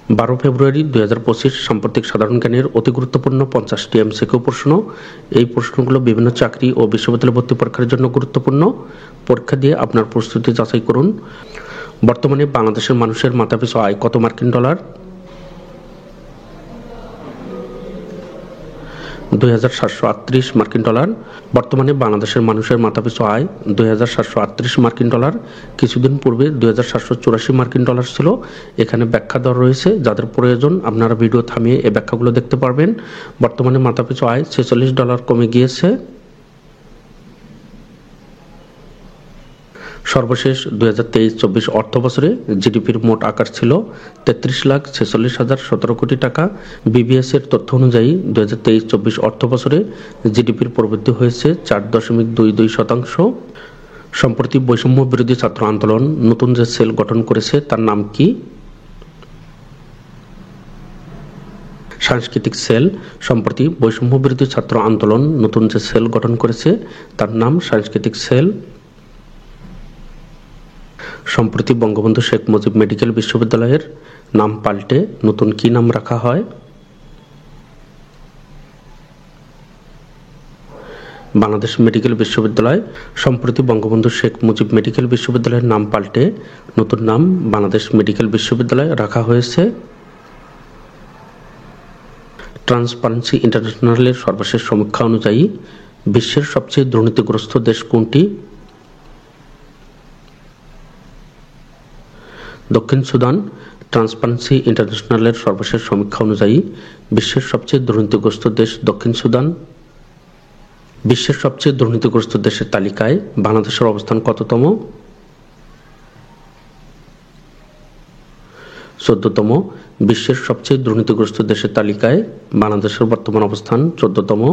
12 ফেব্রুয়ারি 2025 সাম্প্রতিক সাধারণ জ্ঞানের অতি গুরুত্বপূর্ণ 50টি এমসিকিউ প্রশ্ন। এই প্রশ্নগুলো বিভিন্ন চাকরি ও বিশ্ববিদ্যালয় ভর্তি পরীক্ষার জন্য গুরুত্বপূর্ণ। পরীক্ষা দিয়ে আপনার প্রস্তুতি যাচাই করুন। বর্তমানে বাংলাদেশের মানুষের মাথাপিছু আয় কত মার্কিন ডলার? 2738 মার্কিন ডলার। বর্তমানে বাংলাদেশের মানুষের মাথাপিছু আয় 2738 মার্কিন ডলার। কিছুদিন পূর্বে 2784 মার্কিন ডলার ছিল। এখানে ব্যাখ্যা দেওয়া রয়েছে, যাদের প্রয়োজন আপনারা ভিডিও থামিয়ে এই ব্যাখ্যাগুলো দেখতে পারবেন। বর্তমানে মাথাপিছু আয় $46 কমে গিয়েছে। সর্বশেষ 2023-24 অর্থ বছরে জিডিপির মোট আকার ছিল 33,46,017 কোটি টাকা। বিবিএস এর তথ্য অনুযায়ী 2023-24 অর্থ বছরে জিডিপির প্রবৃদ্ধি হয়েছে 4.22%। সম্প্রতি বৈষম্য বিরোধী ছাত্র আন্দোলন নতুন যে সেল গঠন করেছে তার নাম কি? সাংস্কৃতিক সেল। সম্প্রতি বৈষম্য বিরোধী ছাত্র আন্দোলন নতুন যে সেল গঠন করেছে তার নাম সাংস্কৃতিক সেল। সম্প্রতি বঙ্গবন্ধু শেখ মুজিব মেডিকেল বিশ্ববিদ্যালয়ের নাম পাল্টে নতুন কি নাম রাখা হয়? বাংলাদেশ মেডিকেল বিশ্ববিদ্যালয়। সম্প্রতি বঙ্গবন্ধু শেখ মুজিব মেডিকেল বিশ্ববিদ্যালয়ের নাম পাল্টে নতুন নাম বাংলাদেশ মেডিকেল বিশ্ববিদ্যালয় রাখা হয়েছে। ট্রান্সপারেন্সি ইন্টারন্যাশনালের সর্বশেষ সমীক্ষা অনুযায়ী বিশ্বের সবচেয়ে দুর্নীতিগ্রস্ত দেশ কোনটি? দক্ষিণ সুদান। ট্রান্সপারেন্সি ইন্টারন্যাশনালের সর্বশেষ সমীক্ষা অনুযায়ী বিশ্বের সবচেয়ে দুর্নীতিগ্রস্ত দেশ দক্ষিণ সুদান। বিশ্বের সবচেয়ে দুর্নীতিগ্রস্ত দেশের তালিকায় বাংলাদেশের অবস্থান কততম? 14তম। বিশ্বের সবচেয়ে দুর্নীতিগ্রস্ত দেশের তালিকায় বাংলাদেশের বর্তমান অবস্থান 14তম।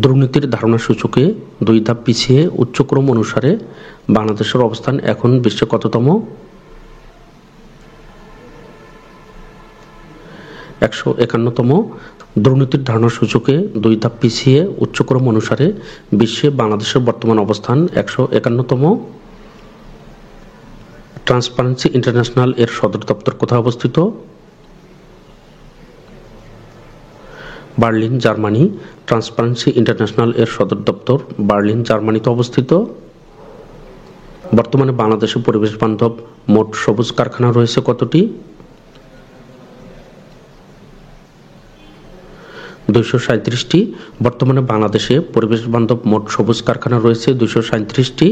দুর্নীতির ধারণা সূচকে 2 ধাপ পিছিয়ে উচ্চক্রম অনুসারে বাংলাদেশের অবস্থান এখন বিশ্বে কততম? 151তম। দুর্নীতির ধারণা সূচকে 2 ধাপ পিছিয়ে উচ্চক্রম অনুসারে বিশ্বে বাংলাদেশের বর্তমান অবস্থান 151তম। ট্রান্সপারেন্সি ইন্টারন্যাশনাল এর সদর দপ্তর কোথায় অবস্থিত? Berlin, Germany. ট্রান্সপারেন্সি ইন্টারন্যাশনাল এর সদর দপ্তর বার্লিন, জার্মানিতে অবস্থিত। বর্তমানে বাংলাদেশে পরিবেশ বান্ধব মোট সবুজ কারখানা রয়েছে কতটি? 237টি। বর্তমানে বাংলাদেশে পরিবেশ বান্ধব মোট সবুজ কারখানা রয়েছে 237টি।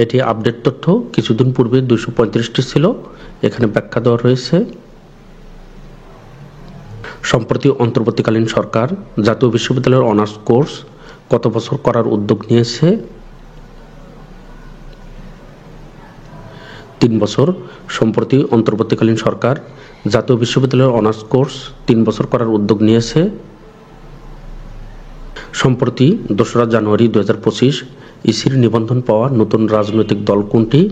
এটি আপডেট তথ্য। কিছুদিন পূর্বে 235টি ছিল। এখানে ব্যাখ্যা দেওয়া রয়েছে। সম্প্রতি অন্তর্বর্তীকালীন সরকার জাতীয় বিশ্ববিদ্যালয়ের অনার্স কোর্স কত বছর করার উদ্যোগ নিয়েছে? 3 বছর। সম্প্রতি অন্তর্বর্তীকালীন সরকার জাতীয় বিশ্ববিদ্যালয়ের অনার্স কোর্স 3 বছর করার উদ্যোগ নিয়েছে। সম্প্রতি 2রা জানুয়ারি 2025 ইসির নিবন্ধন পাওয়া নতুন রাজনৈতিক দল কোনটি?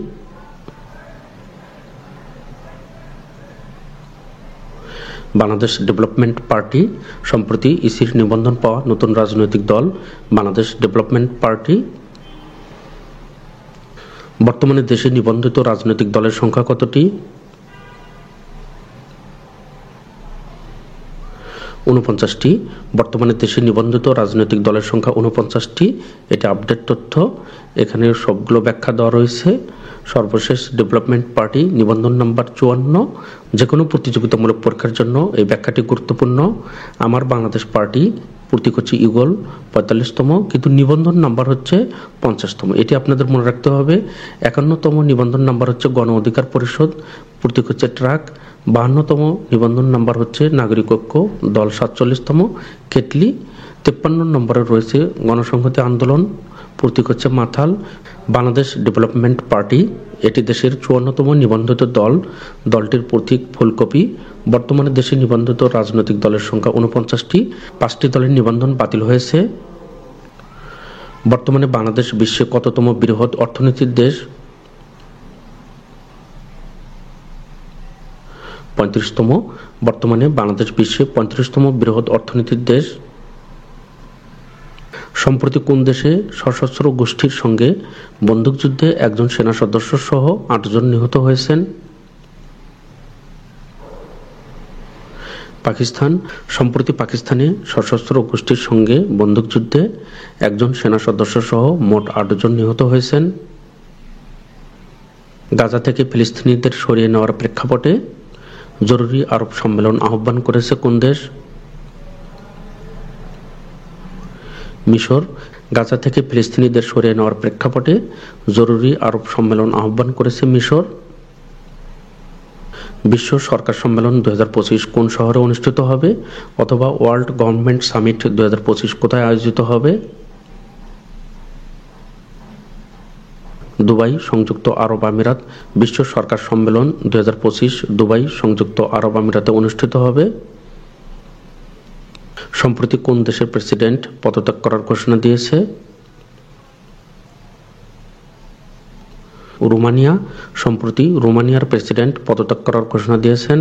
Bangladesh development party. সম্প্রতি ইসির নিবন্ধন পাওয়া নতুন রাজনৈতিক দল বাংলাদেশ ডেভেলপমেন্ট পার্টি। বর্তমানে দেশে নিবন্ধিত রাজনৈতিক দলের সংখ্যা কতটি? 49টি। বর্তমানে দেশে নিবন্ধিত রাজনৈতিক দলের সংখ্যা 49টি। এটি আপডেট তথ্য। এখানে সবগুলো ব্যাখ্যা দেওয়া রয়েছে। সর্বশেষ ডেভেলপমেন্ট পার্টি, নিবন্ধন নাম্বার 54। যে কোনো প্রতিযোগিতামূলক পরীক্ষার জন্য এই ব্যাখ্যাটি গুরুত্বপূর্ণ। আমার বাংলাদেশ পার্টি, প্রতীক হচ্ছে ইগল, 45তম, কিন্তু নিবন্ধন নাম্বার হচ্ছে 50তম। এটি আপনাদের মনে রাখতে হবে। 51তম নিবন্ধন নাম্বার হচ্ছে গণ অধিকার পরিষদ, প্রতীক হচ্ছে ট্রাক। 52তম নিবন্ধন নাম্বার হচ্ছে নাগরিক ঐক্য, দল 47তম, কেটলি। 53 নম্বরে রয়েছে গণসংহতি আন্দোলন, প্রতীক হচ্ছে মাথাল। বাংলাদেশ ডেভেলপমেন্ট পার্টি, এটি দেশের 54তম নিবন্ধিত দল, দলটির প্রতীক ফুলকপি। বর্তমানে দেশে নিবন্ধিত রাজনৈতিক দলের সংখ্যা 49টি। 5টি দলের নিবন্ধন বাতিল হয়েছে। বর্তমানে বাংলাদেশ বিশ্বে কততম বৃহৎ অর্থনীতির দেশ? 35তম। বর্তমানে বাংলাদেশ বিশ্বে 35তম বৃহৎ অর্থনীতির দেশ। সম্প্রতি কোন দেশে সশস্ত্র গোষ্ঠীর সঙ্গে বন্দুকযুদ্ধে একজন সেনা সদস্য সহ 8 জন নিহত হয়েছেন? পাকিস্তান সম্প্রতি পাকিস্তানে সশস্ত্র গোষ্ঠীর সঙ্গে বন্দুকযুদ্ধে একজন সেনা সদস্য সহ মোট ৮ জন নিহত হয়েছেন। গাজা থেকে ফিলিস্তিনিদের সরিয়ে নেওয়ার প্রেক্ষাপটে জরুরি আরব সম্মেলন আহ্বান করেছে কোন দেশ? মিশর গাজা থেকে ফিলিস্তিনিদের সরিয়ে নেওয়ার প্রেক্ষাপটে জরুরি আরব সম্মেলন আহ্বান করেছে মিশর। বিশ্ব সরকার সম্মেলন 2025 কোন শহরে অনুষ্ঠিত হবে, অথবা ওয়ার্ল্ড গভর্নমেন্ট সামিট 2025 কোথায় আয়োজিত হবে? দুবাই সংযুক্ত আরব আমিরাত বিশ্ব সরকার সম্মেলন 2025 দুবাই সংযুক্ত আরব আমিরাতে অনুষ্ঠিত হবে। সম্প্রতি কোন দেশের প্রেসিডেন্ট পদত্যাগ করার ঘোষণা দিয়েছে? রোমানিয়া সম্প্রতি রোমানিয়ার প্রেসিডেন্ট পদত্যাগ করার ঘোষণা দিয়েছেন।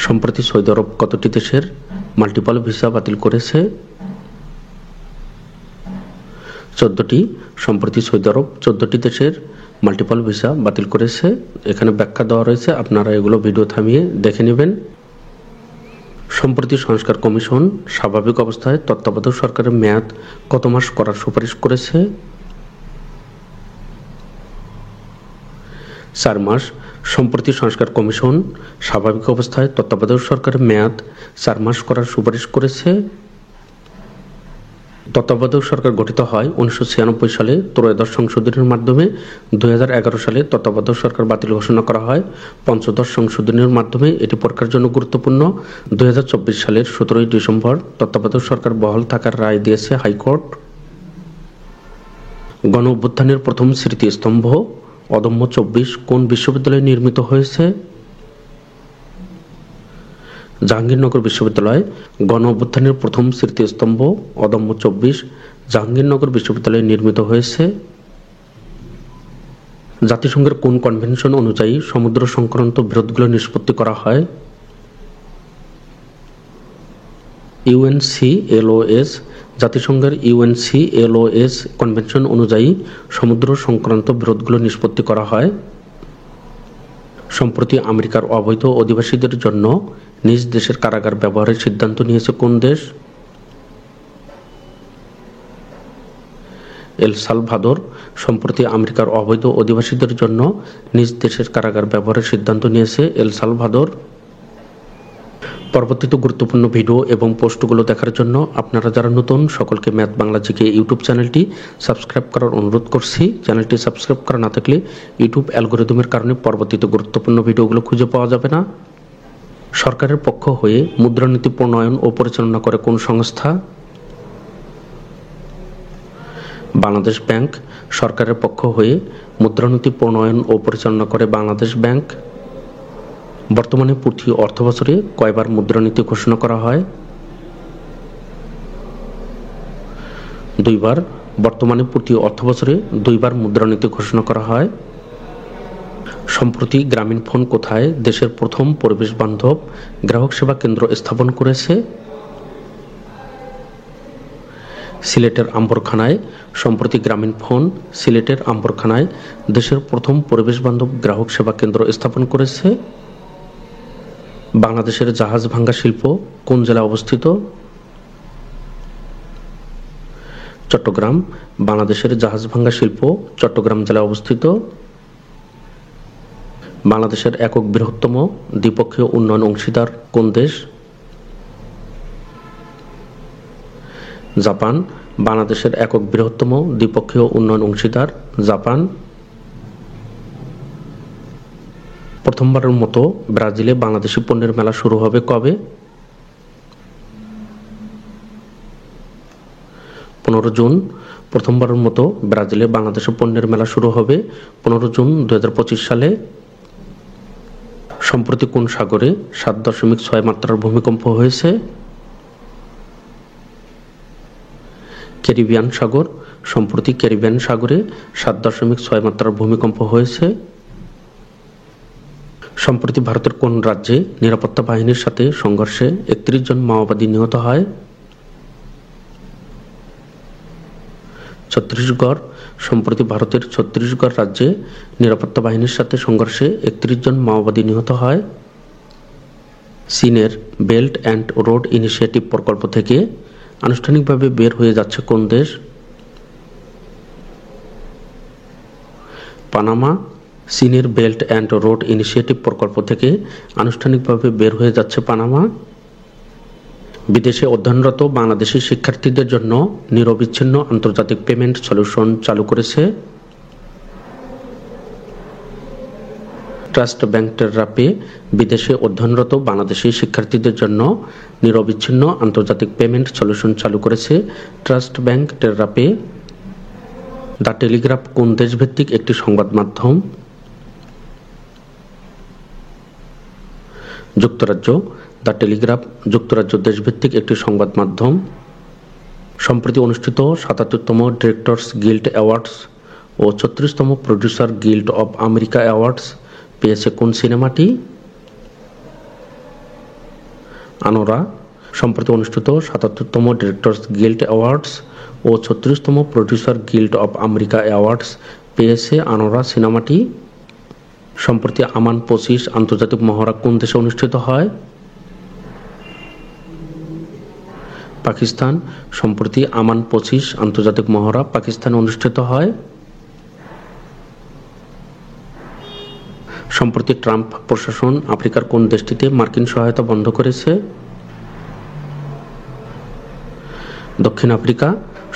সম্প্রতি সৌদি আরব কতটি দেশের মাল্টিপল ভিসা বাতিল করেছে? 14টি। সম্প্রতি সৌদি আরব 14টি দেশের মাল্টিপল ভিসা বাতিল করেছে। এখানে ব্যাখ্যা দেওয়া রয়েছে, আপনারা এগুলো ভিডিও থামিয়ে দেখে নেবেন। সম্প্রতি সংস্কার কমিশন স্বাভাবিক অবস্থায় তত্ত্বাবধায়ক সরকারের মেয়াদ কত মাস করার সুপারিশ করেছে? 4 মাস। সম্প্রতি সংস্কার কমিশন স্বাভাবিক অবস্থায় তত্ত্বাবধায়ক সরকারের মেয়াদ 4 মাস করার সুপারিশ করেছে। তত্ত্বাবধায়ক সরকার গঠিত হয় 1996 সালে ত্রয়োদশ সংশোধনীর মাধ্যমে। 2011 সালে তত্ত্বাবধায়ক সরকার বাতিল ঘোষণা করা হয় পঞ্চদশ সংশোধনীর মাধ্যমে। এটি পরীক্ষার জন্য গুরুত্বপূর্ণ। 2024 সালের 17 ডিসেম্বর তত্ত্বাবধায়ক সরকার বহাল থাকার রায় দিয়েছে হাইকোর্ট। গণ অভ্যুত্থানের প্রথম স্মৃতিস্তম্ভ অদম্য 24 কোন বিশ্ববিদ্যালয়ে নির্মিত হয়েছে? জাহাঙ্গীরনগর বিশ্ববিদ্যালয়। গণ অভ্যুত্থানের প্রথম স্মৃতিস্তম্ভ অদম্য 24 জাহাঙ্গীরনগর বিশ্ববিদ্যালয়ে নির্মিত হয়েছে। জাতিসংঘের কোন কনভেনশন অনুযায়ী সমুদ্র সংক্রান্ত বিরোধগুলো নিষ্পত্তি করা হয়? UNCLOS। জাতিসংঘের UNCLOS কনভেনশন অনুযায়ী সমুদ্র সংক্রান্ত বিরোধগুলো নিষ্পত্তি করা হয়। সম্প্রতি আমেরিকার অবৈধ অধিবাসীদের জন্য নিজ দেশের কারাগার ব্যবহারের সিদ্ধান্ত নিয়েছে কোন দেশ? El Salvador. সম্প্রতি আমেরিকার অবৈধ অধিবাসীদের জন্য নিজ দেশের কারাগার ব্যবহারের সিদ্ধান্ত নিয়েছে এল সালভাদর। পরবর্তীতে গুরুত্বপূর্ণ ভিডিও এবং পোস্টগুলো দেখার জন্য আপনারা যারা নতুন সকলকে ম্যাথ বাংলা জিকে ইউটিউব চ্যানেলটি সাবস্ক্রাইব করার অনুরোধ করছি। চ্যানেলটি সাবস্ক্রাইব করা না থাকলে ইউটিউব অ্যালগোরিদমের কারণে পরবর্তীতে গুরুত্বপূর্ণ ভিডিওগুলো খুঁজে পাওয়া যাবে না। সরকারের পক্ষ হয়ে মুদ্রানীতি প্রণয়ন ও পরিচালনা করে কোন সংস্থা? বাংলাদেশ ব্যাংক। সরকারের পক্ষ হয়ে মুদ্রানীতি প্রণয়ন ও পরিচালনা করে বাংলাদেশ ব্যাংক। বর্তমানে প্রতি অর্থবছরে কয়বার মুদ্রানীতি ঘোষণা করা হয়? 2 বার। বর্তমানে প্রতি অর্থবছরে 2 বার মুদ্রানীতি ঘোষণা করা হয়। সম্প্রতি গ্রামীণ ফোন কোথায় দেশের প্রথম পরিবেশ বান্ধব গ্রাহক সেবা কেন্দ্র স্থাপন করেছে? সিলেটের আম্বরখানায়। সম্প্রতি গ্রামীণ ফোন সিলেটের আম্বরখানায় দেশের প্রথম পরিবেশ বান্ধব গ্রাহক সেবা কেন্দ্র স্থাপন করেছে। বাংলাদেশের জাহাজ ভাঙ্গা শিল্প কোন জেলায় অবস্থিত? চট্টগ্রাম। বাংলাদেশের জাহাজ ভাঙ্গা শিল্প চট্টগ্রাম জেলায় অবস্থিত। বাংলাদেশের একক বৃহত্তম দ্বিপক্ষীয় উন্নয়ন অংশীদার কোন দেশ? জাপান। বাংলাদেশের একক বৃহত্তম দ্বিপক্ষীয় উন্নয়ন অংশীদার জাপান। প্রথমবারের মতো ব্রাজিলে বাংলাদেশি পণ্যের মেলা শুরু হবে কবে? 15 জুন। প্রথমবারের মতো ব্রাজিলে বাংলাদেশি পণ্যের মেলা শুরু হবে 15 জুন 2025 সালে। সম্প্রতি কোন সাগরে 7.6 মাত্রার ভূমিকম্প হয়েছে? ক্যারিবিয়ান সাগর। সম্প্রতি ক্যারিবিয়ান সাগরে 7.6 মাত্রার ভূমিকম্প হয়েছে। সম্প্রতি ভারতের কোন রাজ্যে নিরাপত্তা বাহিনীর সাথে সংঘর্ষে 31 জন মাওবাদী নিহত হয়? ছত্তিশগড়। সম্প্রতি ভারতের ছত্তিশগড় রাজ্যে নিরাপত্তা বাহিনীর সাথে সংঘর্ষে 31 জন মাওবাদী নিহত হয়। চীনের বেল্ট অ্যান্ড রোড ইনিশিয়েটিভ প্রকল্প থেকে আনুষ্ঠানিকভাবে বের হয়ে যাচ্ছে কোন দেশ? পানামা চীনের বেল্ট অ্যান্ড রোড ইনিশিয়েটিভ প্রকল্প থেকে আনুষ্ঠানিকভাবে বের হয়ে যাচ্ছে পানামা। বিদেশে অধ্যয়নরত বাংলাদেশি শিক্ষার্থীদের জন্য নিরবিচ্ছিন্ন আন্তর্জাতিক পেমেন্ট সলিউশন চালু করেছে ট্রাস্ট ব্যাংক টেররা পে। বিদেশে অধ্যয়নরত বাংলাদেশি শিক্ষার্থীদের জন্য নিরবিচ্ছিন্ন আন্তর্জাতিক পেমেন্ট সলিউশন চালু করেছে trust bank TerraPay. The Telegraph কোন দেশভিত্তিক একটি সংবাদ মাধ্যম? যুক্তরাজ্য। দ্য টেলিগ্রাফ যুক্তরাজ্য দেশভিত্তিক একটি সংবাদ মাধ্যম। সম্প্রতি অনুষ্ঠিত ৭৭তম ডিরেক্টরস গিল্ড অ্যাওয়ার্ডস ও ৩৬তম producer guild of America awards পেয়েছে কোন সিনেমাটি? আনোরা। সম্প্রতি অনুষ্ঠিত ৭৭তম ডিরেক্টরস গিল্ড অ্যাওয়ার্ডস ও ৩৬তম producer guild of America awards পেয়েছে আনোরা সিনেমাটি। সম্প্রতি আমান ২৫ আন্তর্জাতিক মহড়া কোন দেশে অনুষ্ঠিত হয়? পাকিস্তান। সম্প্রতি আমান ২৫ আন্তর্জাতিক মহড়া পাকিস্তানে অনুষ্ঠিত হয়। সম্প্রতি ট্রাম্প প্রশাসন আফ্রিকার কোন দেশটিতে মার্কিন সহায়তা বন্ধ করেছে? দক্ষিণ আফ্রিকা।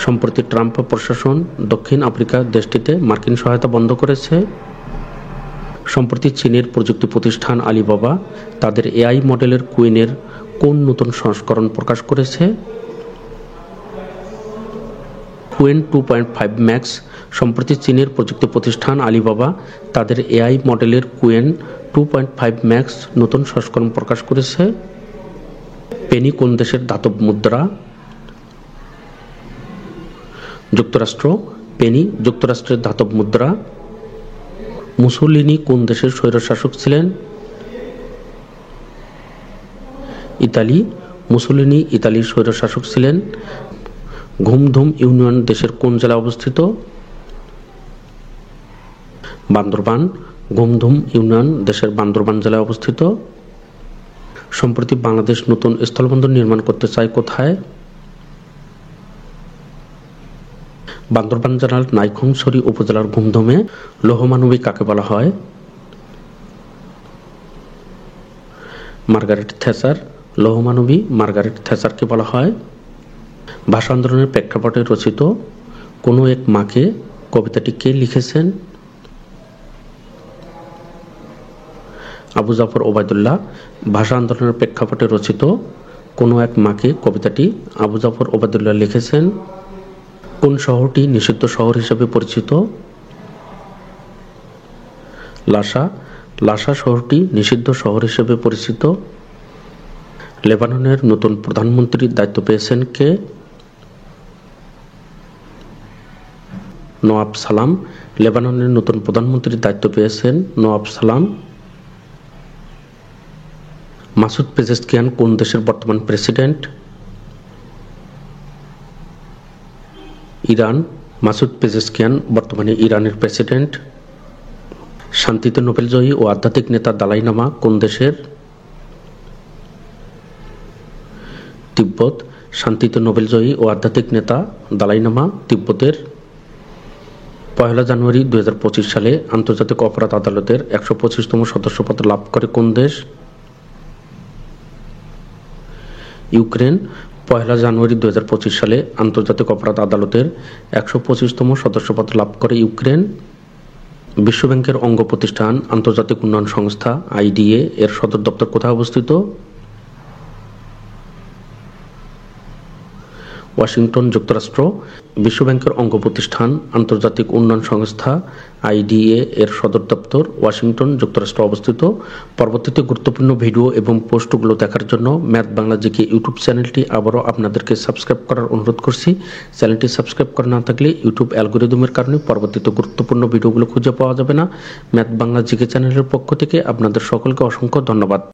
সম্প্রতি ট্রাম্প প্রশাসন দক্ষিণ আফ্রিকা দেশটিতে মার্কিন সহায়তা বন্ধ করেছে। সম্প্রতি চীনের প্রযুক্তি প্রতিষ্ঠান আলিবাবা তাদের এআই মডেলের কুইনের কোন নতুন সংস্করণ প্রকাশ করেছে? Queen 2.5 max. সম্প্রতি চীনের প্রযুক্তি প্রতিষ্ঠান আলিবাবা তাদের এআই মডেলের কুইন 2.5 ম্যাক্স নতুন সংস্করণ প্রকাশ করেছে। পেনি কোন দেশের ধাতব মুদ্রা? যুক্তরাষ্ট্র। পেনি যুক্তরাষ্ট্রের ধাতব মুদ্রা। মুসোলিনি কোন দেশের স্বৈরশাসক ছিলেন? ইতালি। মুসোলিনি ইতালির স্বৈরশাসক ছিলেন। ঘুমধুম ইউনিয়ন দেশের কোন জেলায় অবস্থিত? বান্দরবান। ঘুমধুম ইউনিয়ন দেশের বান্দরবান জেলায় অবস্থিত। সম্প্রতি বাংলাদেশ নতুন স্থলবন্দর নির্মাণ করতে চায় কোথায়? বান্দরবান জেলার নাইক্ষ্যংছড়ি উপজেলার ঘুমধুমে। লৌহমানবী কাকে বলা হয়? Margaret Thatcher. লৌহমানবী মার্গারেট থ্যাচারকে বলা হয়। ভাষা আন্দোলনের প্রেক্ষাপটে রচিত কোনো এক মাকে কবিতাটি কে লিখেছেন? আবু জাফর ওবায়দুল্লাহ। ভাষা আন্দোলনের প্রেক্ষাপটে রচিত কোনো এক মাকে কবিতাটি আবু জাফর ওবায়দুল্লাহ লিখেছেন। কোন শহরটি নিষিদ্ধ শহর হিসেবে পরিচিত? লাসা। লাসা শহরটি নিষিদ্ধ শহর হিসেবে পরিচিত। লেবাননের নতুন প্রধানমন্ত্রীর দায়িত্ব পেয়েছেন কে? নওয়াব সালাম। লেবাননের নতুন প্রধানমন্ত্রীর দায়িত্ব পেয়েছেন নওয়াব সালাম। মাসুদ পেজেশকিয়ান কোন দেশের বর্তমান প্রেসিডেন্ট? ইরান। মাসুদ পেজেশকিয়ান বর্তমানে ইরানের প্রেসিডেন্ট। শান্তিতে নোবেলজয়ী ও আধ্যাত্মিক নেতা দালাই লামা কোন দেশের? তিব্বত। শান্তিতে নোবেলজয়ী ও আধ্যাত্মিক নেতা দালাই লামা তিব্বতের। ১ জানুয়ারি ২০২৫ সালে আন্তর্জাতিক অপরাধ আদালতের ১২৫তম সদস্যপদ লাভ করে কোন দেশ? ইউক্রেন। ১ জানুয়ারি ২০২৫ সালে আন্তর্জাতিক অপরাধ আদালতের ১২৫তম সদস্যপদ লাভ করে ইউক্রেন। বিশ্বব্যাংকের অঙ্গ প্রতিষ্ঠান আন্তর্জাতিক উন্নয়ন সংস্থা আইডিএ এর সদর দপ্তর কোথায় অবস্থিত? ওয়াশিংটন, যুক্তরাষ্ট্র। বিশ্বব্যাংকের অঙ্গ প্রতিষ্ঠান আন্তর্জাতিক উন্নয়ন সংস্থা আইডিএ এর সদর দপ্তর ওয়াশিংটন, যুক্তরাষ্ট্র অবস্থিত। পরবর্তীতে গুরুত্বপূর্ণ ভিডিও এবং পোস্টগুলো দেখার জন্য ম্যাথ বাংলা জিকে ইউটিউব চ্যানেলটি আবারও আপনাদেরকে সাবস্ক্রাইব করার অনুরোধ করছি। চ্যানেলটি সাবস্ক্রাইব করা না থাকলে ইউটিউব অ্যালগোরিদমের কারণে পরবর্তীতে গুরুত্বপূর্ণ ভিডিওগুলো খুঁজে পাওয়া যাবে না। ম্যাথ বাংলা জিকে চ্যানেলের পক্ষ থেকে আপনাদের সকলকে অসংখ্য ধন্যবাদ।